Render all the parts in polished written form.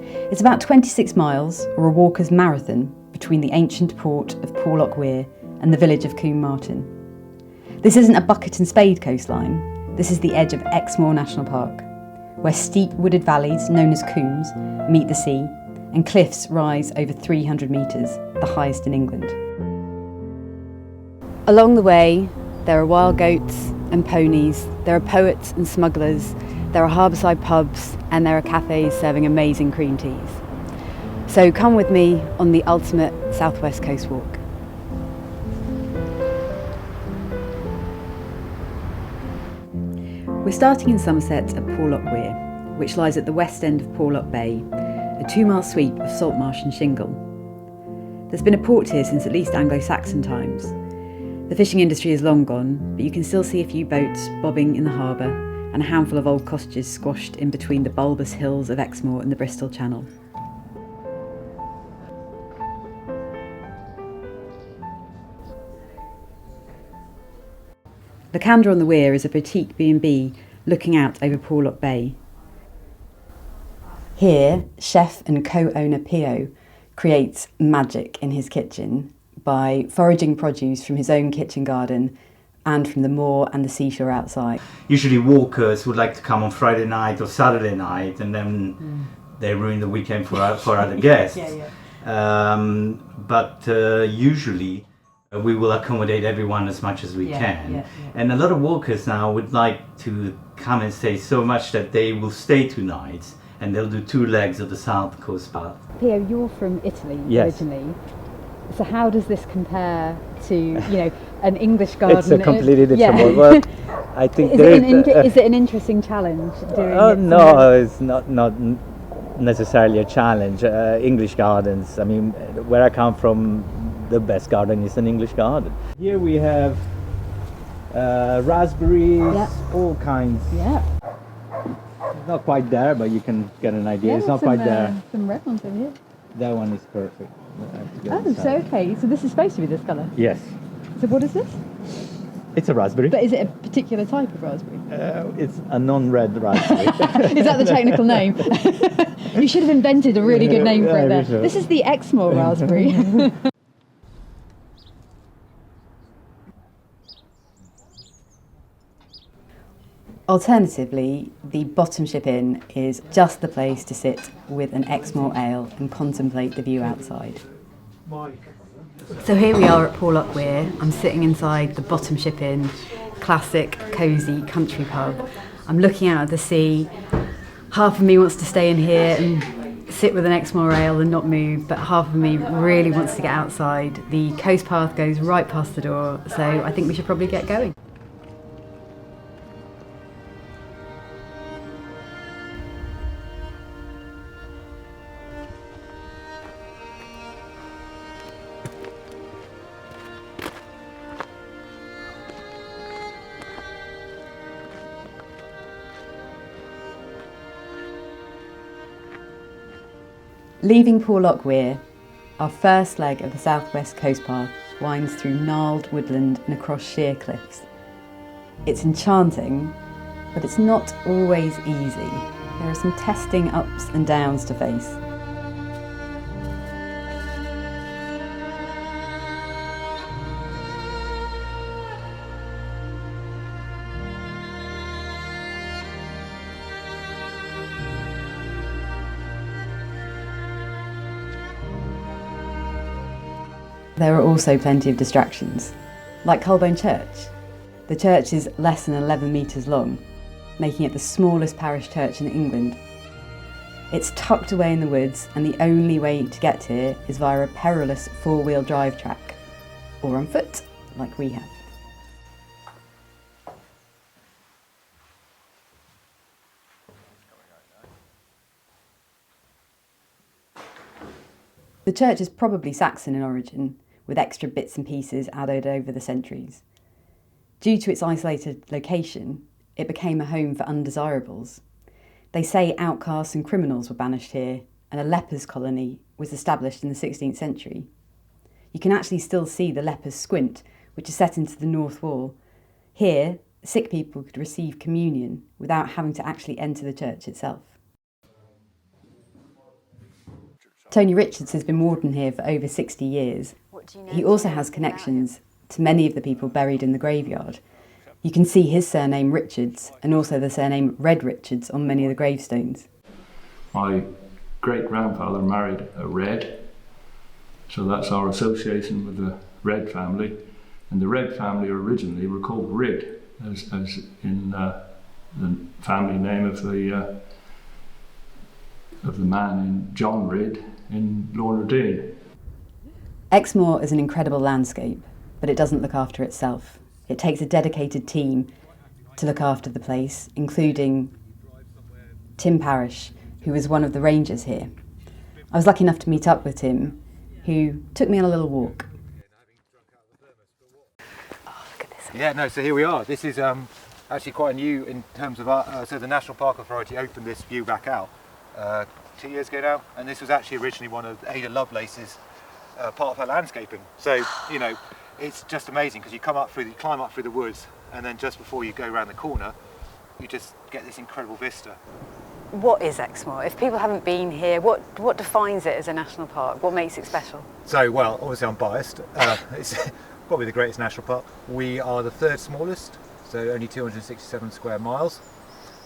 It's about 26 miles, or a walker's marathon, between the ancient port of Porlock Weir and the village of Combe Martin. This isn't a bucket and spade coastline, this is the edge of Exmoor National Park, where steep wooded valleys known as combes meet the sea and cliffs rise over 300 metres, the highest in England. Along the way, there are wild goats and ponies, there are poets and smugglers, there are harbourside pubs, and there are cafes serving amazing cream teas. So come with me on the ultimate southwest coast walk. We're starting in Somerset at Porlock Weir, which lies at the west end of Porlock Bay, a 2-mile sweep of salt marsh and shingle. There's been a port here since at least Anglo-Saxon times. The fishing industry is long gone, but you can still see a few boats bobbing in the harbour and a handful of old cottages squashed in between the bulbous hills of Exmoor and the Bristol Channel. The Candour on the Weir is a boutique B&B looking out over Porlock Bay. Here, chef and co-owner Pio creates magic in his kitchen by foraging produce from his own kitchen garden and from the moor and the seashore outside. Usually walkers would like to come on Friday night or Saturday night, and then they ruin the weekend for other guests. But usually we will accommodate everyone as much as we can. And a lot of walkers now would like to come and stay so much that they will stay 2 nights, and they'll do 2 legs of the South Coast Path. Pio, you're from Italy originally. So how does this compare to, an English garden? It's a completely different world. Well, I think is it an interesting challenge doing it? No, it's not necessarily a challenge. English gardens, I mean, where I come from, the best garden is an English garden. Here we have raspberries, all kinds. Yeah. Not quite there, but you can get an idea. It's not quite there. Some red ones over here. That one is perfect. So this is supposed to be this colour? Yes. So what is this? It's a raspberry. But is it a particular type of raspberry? It's a non-red raspberry. Is that the technical name? You should have invented a really good name for it there. Sure. This is the Exmoor raspberry. Alternatively, the Bottom Ship Inn is just the place to sit with an Exmoor ale and contemplate the view outside. So here we are at Porlock Weir. I'm sitting inside the Bottom Ship Inn, classic, cosy country pub. I'm looking out at the sea. Half of me wants to stay in here and sit with an Exmoor ale and not move, but half of me really wants to get outside. The coast path goes right past the door, so I think we should probably get going. Leaving Porlock Weir, our first leg of the southwest coast path winds through gnarled woodland and across sheer cliffs. It's enchanting, but it's not always easy. There are some testing ups and downs to face. There are also plenty of distractions, like Culbone Church. The church is less than 11 metres long, making it the smallest parish church in England. It's tucked away in the woods, and the only way to get here is via a perilous 4-wheel drive track, or on foot, like we have. The church is probably Saxon in origin, with extra bits and pieces added over the centuries. Due to its isolated location, it became a home for undesirables. They say outcasts and criminals were banished here, and a lepers colony was established in the 16th century. You can actually still see the lepers' squint, which is set into the north wall. Here, sick people could receive communion without having to actually enter the church itself. Tony Richards has been warden here for over 60 years. He also has connections to many of the people buried in the graveyard. You can see his surname Richards and also the surname Red Richards on many of the gravestones. My great-grandfather married a Red, so that's our association with the Red family. And the Red family originally were called Rid, as in the family name of the man in John Rid in Lornerdine. Exmoor is an incredible landscape, but it doesn't look after itself. It takes a dedicated team to look after the place, including Tim Parish, who was one of the rangers here. I was lucky enough to meet up with Tim, who took me on a little walk. Oh, look at this. Yeah, no, so here we are. This is actually quite new in terms of so the National Park Authority opened this view back out 2 years ago now, and this was actually originally one of Ada Lovelace's part of her landscaping. So, you know, it's just amazing because you climb up through the woods, and then just before you go around the corner, you just get this incredible vista. What is Exmoor? If people haven't been here, what defines it as a national park? What makes it special? So, well, obviously I'm biased. It's probably the greatest national park. We are the third smallest, so only 267 square miles.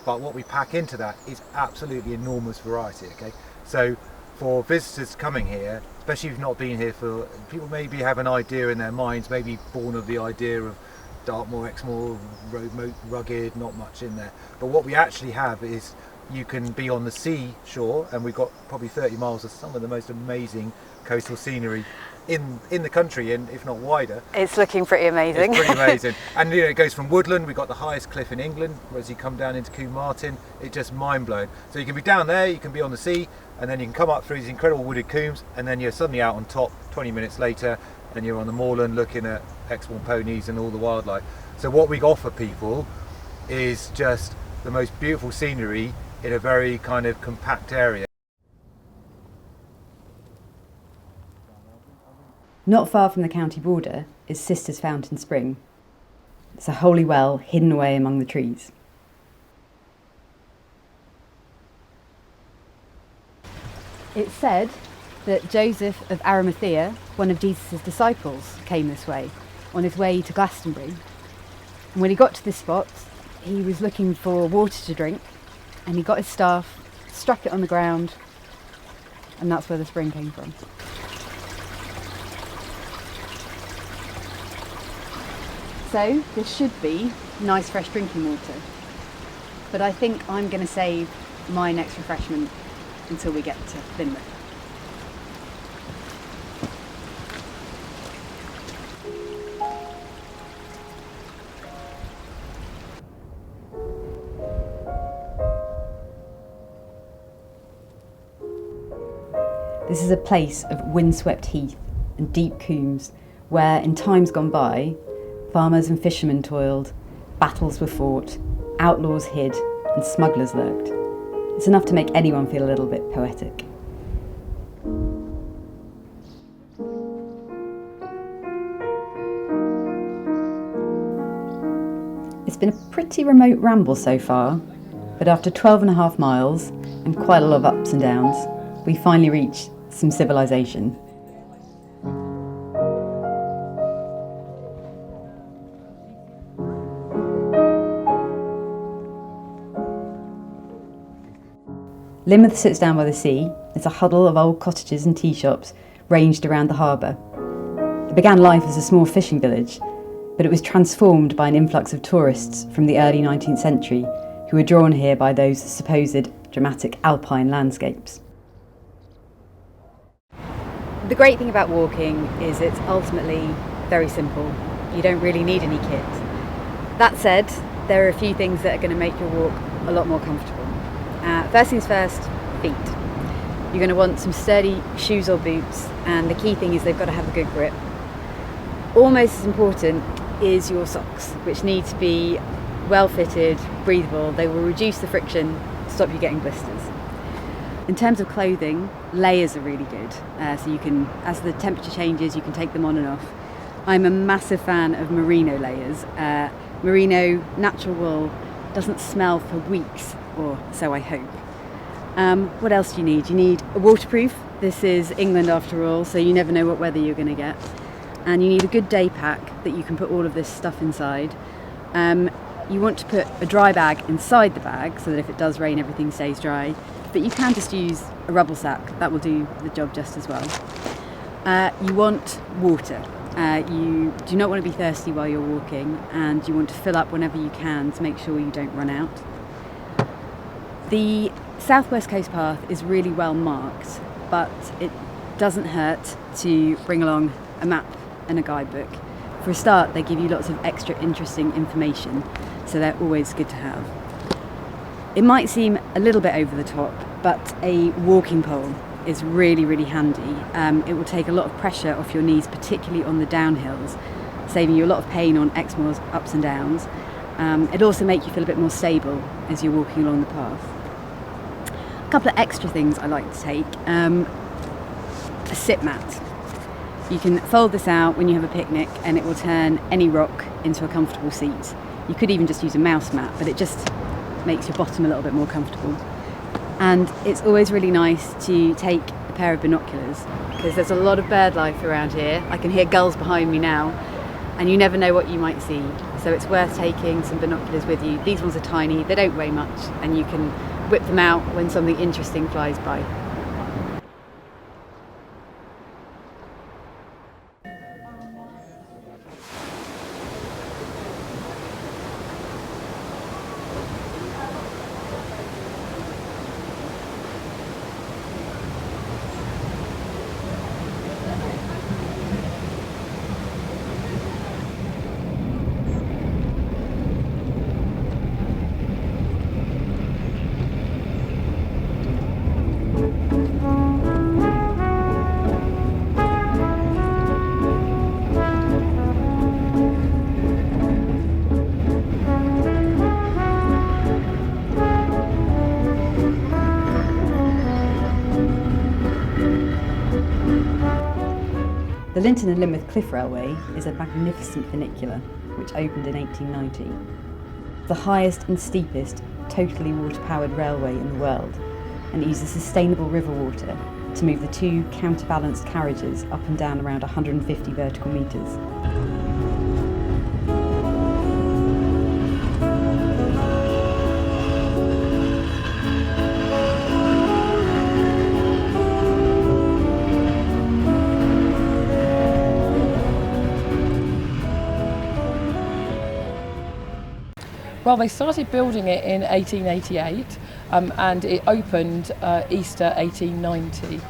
But what we pack into that is absolutely enormous variety, okay? So for visitors coming here, especially if you've not been here for, people maybe have an idea in their minds, maybe born of the idea of Dartmoor, Exmoor, remote, rugged, not much in there. But what we actually have is you can be on the sea shore, and we've got probably 30 miles of some of the most amazing coastal scenery in the country, and if not wider. It's looking pretty amazing. It's pretty amazing. And you know, it goes from woodland, we've got the highest cliff in England, whereas you come down into Combe Martin, it's just mind-blowing. So you can be down there, you can be on the sea, and then you can come up through these incredible wooded combes, and then you're suddenly out on top 20 minutes later, and you're on the moorland looking at Exmoor ponies and all the wildlife. So what we offer people is just the most beautiful scenery in a very kind of compact area. Not far from the county border is Sisters Fountain Spring. It's a holy well hidden away among the trees. It's said that Joseph of Arimathea, one of Jesus' disciples, came this way on his way to Glastonbury. And when he got to this spot, he was looking for water to drink, and he got his staff, struck it on the ground, and that's where the spring came from. So this should be nice fresh drinking water, but I think I'm going to save my next refreshment until we get to Lynmouth. This is a place of windswept heath and deep combes where, in times gone by, farmers and fishermen toiled, battles were fought, outlaws hid, and smugglers lurked. It's enough to make anyone feel a little bit poetic. It's been a pretty remote ramble so far, but after 12.5 miles and quite a lot of ups and downs, we finally reach some civilization. Lynmouth sits down by the sea. It's a huddle of old cottages and tea shops ranged around the harbour. It began life as a small fishing village, but it was transformed by an influx of tourists from the early 19th century who were drawn here by those supposed dramatic alpine landscapes. The great thing about walking is it's ultimately very simple. You don't really need any kit. That said, there are a few things that are going to make your walk a lot more comfortable. First things first, feet. You're going to want some sturdy shoes or boots, and the key thing is they've got to have a good grip. Almost as important is your socks, which need to be well fitted, breathable. They will reduce the friction to stop you getting blisters. In terms of clothing, layers are really good. So you can, as the temperature changes, you can take them on and off. I'm a massive fan of merino layers. Merino, natural wool, doesn't smell for weeks, or so I hope. What else do you need? You need a waterproof. This is England after all, so you never know what weather you're going to get. And you need a good day pack that you can put all of this stuff inside. You want to put a dry bag inside the bag so that if it does rain, everything stays dry. But you can just use a rubble sack. That will do the job just as well. You want water. You do not want to be thirsty while you're walking, and you want to fill up whenever you can to make sure you don't run out. The Southwest Coast Path is really well marked, but it doesn't hurt to bring along a map and a guidebook. For a start, they give you lots of extra interesting information, so they're always good to have. It might seem a little bit over the top, but a walking pole is really, really handy. It will take a lot of pressure off your knees, particularly on the downhills, saving you a lot of pain on Exmoor's ups and downs. It'll also make you feel a bit more stable as you're walking along the path. A couple of extra things I like to take. A sit mat. You can fold this out when you have a picnic and it will turn any rock into a comfortable seat. You could even just use a mouse mat, but it just makes your bottom a little bit more comfortable. And it's always really nice to take a pair of binoculars because there's a lot of bird life around here. I can hear gulls behind me now, and you never know what you might see. So it's worth taking some binoculars with you. These ones are tiny, they don't weigh much, and you can whip them out when something interesting flies by. The Lynton Lynmouth Cliff Railway is a magnificent funicular which opened in 1890. The highest and steepest totally water-powered railway in the world, and it uses sustainable river water to move the two counterbalanced carriages up and down around 150 vertical metres. Well, they started building it in 1888 and it opened Easter 1890.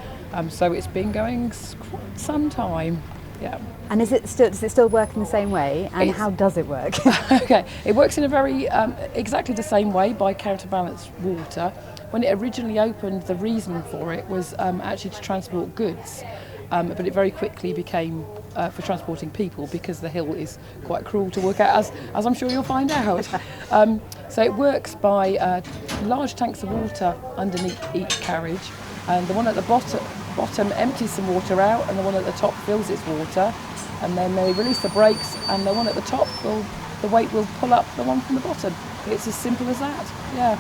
So it's been going quite some time. Yeah. And does it still work in the same way? And how does it work? Okay, it works in a very exactly the same way by counterbalanced water. When it originally opened, the reason for it was actually to transport goods, but it very quickly became for transporting people because the hill is quite cruel to work out, as I'm sure you'll find out. So it works by large tanks of water underneath each carriage, and the one at the bottom empties some water out, and the one at the top fills its water, and then they release the brakes, and the one at the top the weight will pull up the one from the bottom. It's as simple as that. Yeah.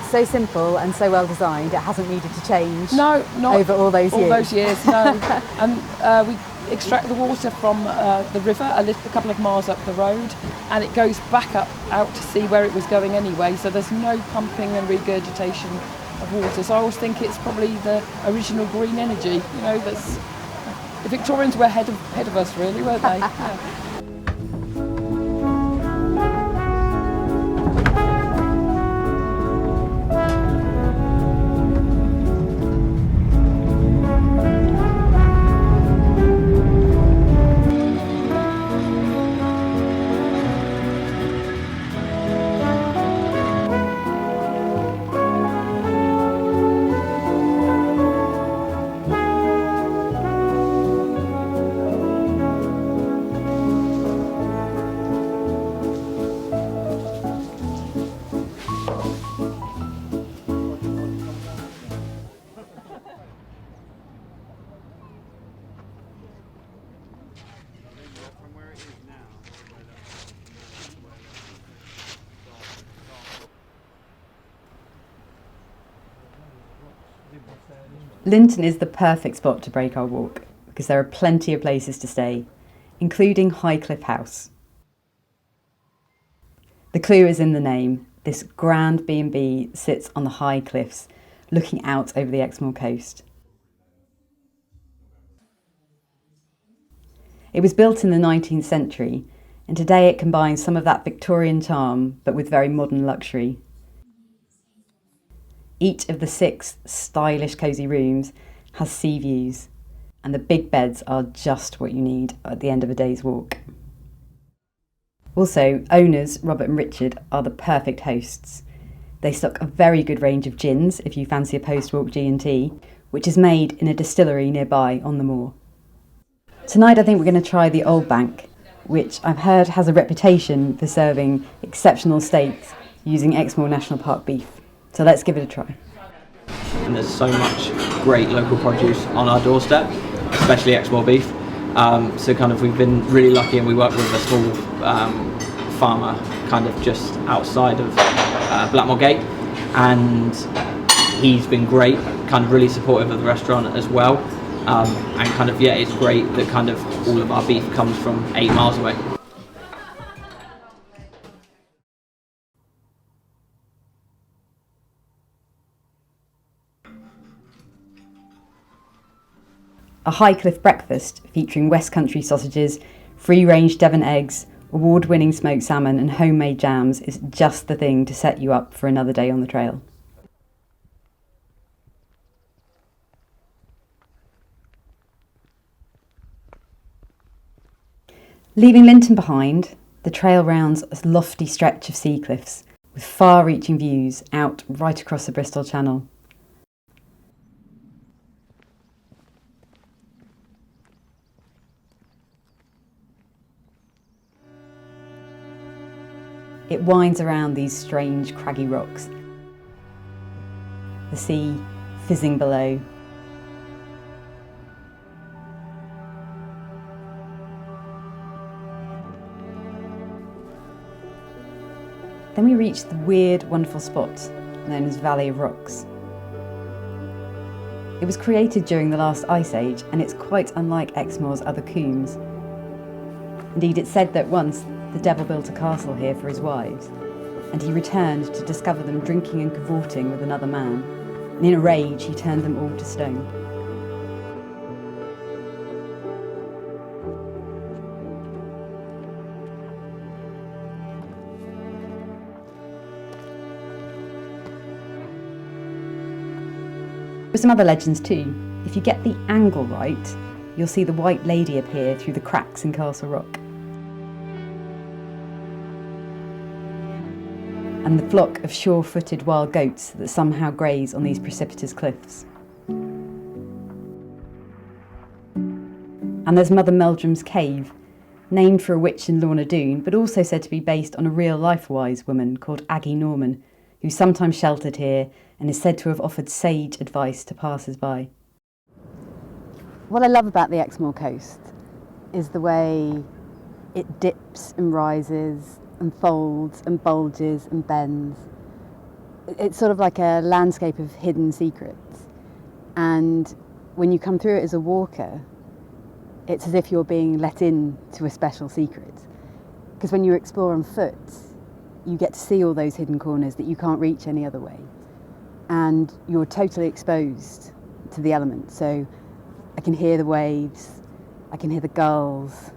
So simple and so well designed, it hasn't needed to change. No, not over all those years. All those years, no. And we extract the water from the river a couple of miles up the road, and it goes back up out to see where it was going anyway. So there's no pumping and regurgitation of water. So I always think it's probably the original green energy. You know, that's the Victorians were ahead of us, really, weren't they? Yeah. Lynton is the perfect spot to break our walk because there are plenty of places to stay, including Highcliffe House. The clue is in the name. This grand B&B sits on the high cliffs, looking out over the Exmoor coast. It was built in the 19th century, and today it combines some of that Victorian charm, but with very modern luxury. Each of the 6 stylish cosy rooms has sea views, and the big beds are just what you need at the end of a day's walk. Also, owners Robert and Richard are the perfect hosts. They stock a very good range of gins if you fancy a post-walk G&T, which is made in a distillery nearby on the moor. Tonight I think we're going to try the Old Bank, which I've heard has a reputation for serving exceptional steaks using Exmoor National Park beef. So let's give it a try. And there's so much great local produce on our doorstep, especially Exmoor beef. So kind of we've been really lucky, and we work with a small farmer kind of just outside of Blackmore Gate, and he's been great, kind of really supportive of the restaurant as well. And kind of, yeah, it's great that kind of all of our beef comes from 8 miles away. A Highcliffe breakfast featuring West Country sausages, free-range Devon eggs, award-winning smoked salmon and homemade jams is just the thing to set you up for another day on the trail. Leaving Lynton behind, the trail rounds a lofty stretch of sea cliffs with far-reaching views out right across the Bristol Channel. It winds around these strange craggy rocks, the sea fizzing below. Then we reach the weird, wonderful spot known as Valley of Rocks. It was created during the last ice age, and it's quite unlike Exmoor's other combes. Indeed, it's said that once the devil built a castle here for his wives, and he returned to discover them drinking and cavorting with another man, and in a rage he turned them all to stone. There are some other legends too. If you get the angle right, you'll see the White Lady appear through the cracks in Castle Rock. And the flock of sure-footed wild goats that somehow graze on these precipitous cliffs. And there's Mother Meldrum's Cave, named for a witch in Lorna Doone, but also said to be based on a real-life wise woman called Aggie Norman, who sometimes sheltered here and is said to have offered sage advice to passers-by. What I love about the Exmoor coast is the way it dips and rises and folds and bulges and bends. It's sort of like a landscape of hidden secrets. And when you come through it as a walker, it's as if you're being let in to a special secret. Because when you explore on foot, you get to see all those hidden corners that you can't reach any other way. And you're totally exposed to the elements. So I can hear the waves, I can hear the gulls,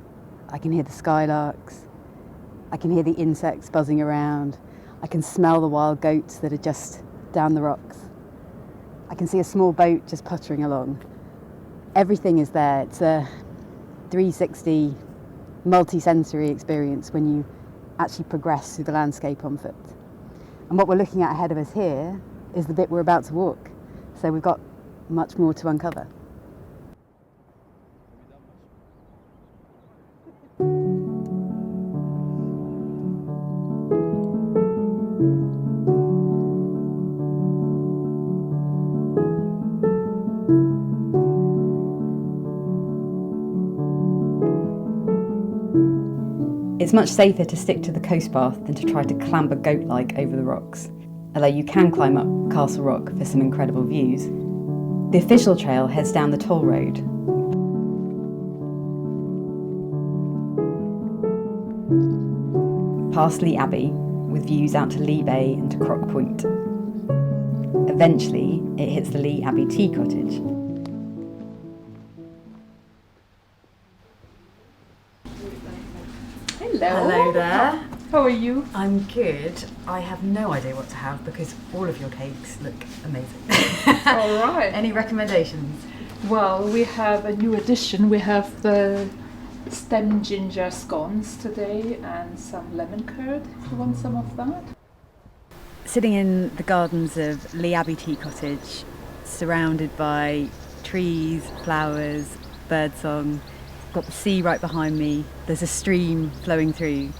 I can hear the skylarks, I can hear the insects buzzing around, I can smell the wild goats that are just down the rocks. I can see a small boat just puttering along. Everything is there. It's a 360 multi-sensory experience when you actually progress through the landscape on foot. And what we're looking at ahead of us here is the bit we're about to walk. So we've got much more to uncover. It's much safer to stick to the coast path than to try to clamber goat-like over the rocks, although you can climb up Castle Rock for some incredible views. The official trail heads down the toll road. Past Lee Abbey, with views out to Lee Bay and to Crock Point. Eventually, it hits the Lee Abbey Tea Cottage. Hello there. How are you? I'm good. I have no idea what to have because all of your cakes look amazing. All right. Any recommendations? Well, we have a new addition. We have the stem ginger scones today and some lemon curd, if you want some of that. Sitting in the gardens of Lee Abbey Tea Cottage, surrounded by trees, flowers, birdsong, got the sea right behind me, there's a stream flowing through.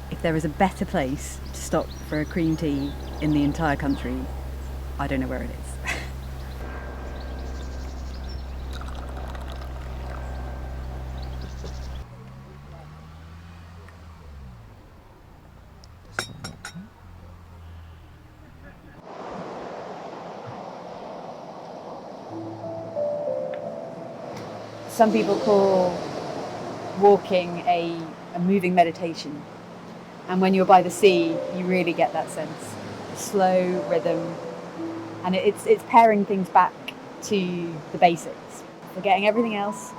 If there is a better place to stop for a cream tea in the entire country, I don't know where it is. Some people call walking a moving meditation. And when you're by the sea, you really get that sense. Slow rhythm. And it's paring things back to the basics. Forgetting everything else,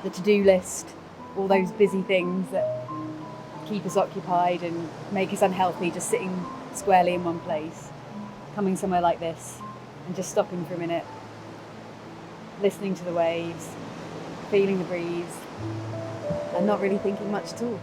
the to-do list, all those busy things that keep us occupied and make us unhealthy, just sitting squarely in one place. Coming somewhere like this and just stopping for a minute, listening to the waves, feeling the breeze, and not really thinking much at all.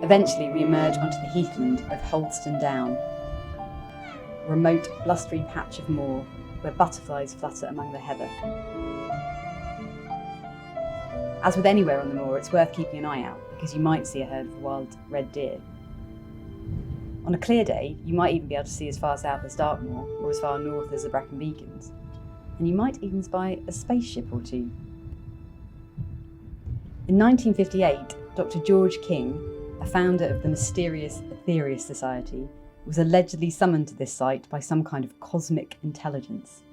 Eventually we emerge onto the heathland of Holdstone Down, a remote, blustery patch of moor where butterflies flutter among the heather. As with anywhere on the moor, it's worth keeping an eye out because you might see a herd of wild red deer. On a clear day, you might even be able to see as far south as Dartmoor or as far north as the Brecon Beacons, and you might even spy a spaceship or two. In 1958, Dr. George King, a founder of the mysterious Aetherius Society, was allegedly summoned to this site by some kind of cosmic intelligence.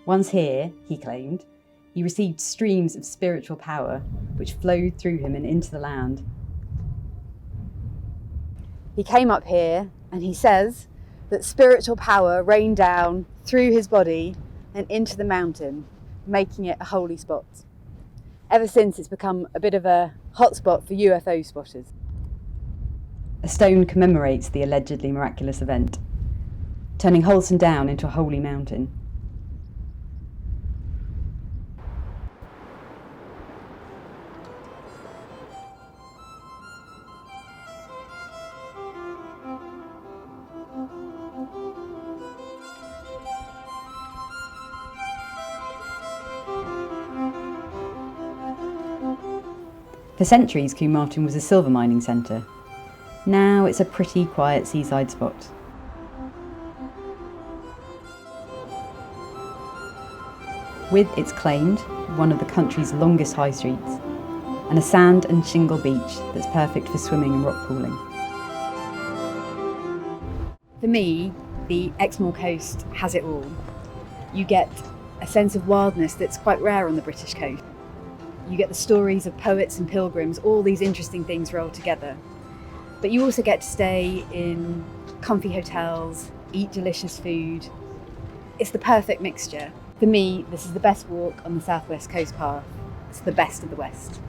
Once here, he claimed, he received streams of spiritual power which flowed through him and into the land. He came up here and he says that spiritual power rained down through his body and into the mountain, making it a holy spot. Ever since, it's become a bit of a hotspot for UFO spotters. A stone commemorates the allegedly miraculous event, turning Holdstone Down into a holy mountain. For centuries, Combe Martin was a silver mining centre. Now it's a pretty quiet seaside spot. With its claimed one of the country's longest high streets and a sand and shingle beach that's perfect for swimming and rock pooling. For me, the Exmoor coast has it all. You get a sense of wildness that's quite rare on the British coast. You get the stories of poets and pilgrims, all these interesting things rolled together. But you also get to stay in comfy hotels, eat delicious food. It's the perfect mixture. For me, this is the best walk on the South West Coast Path. It's the best of the West.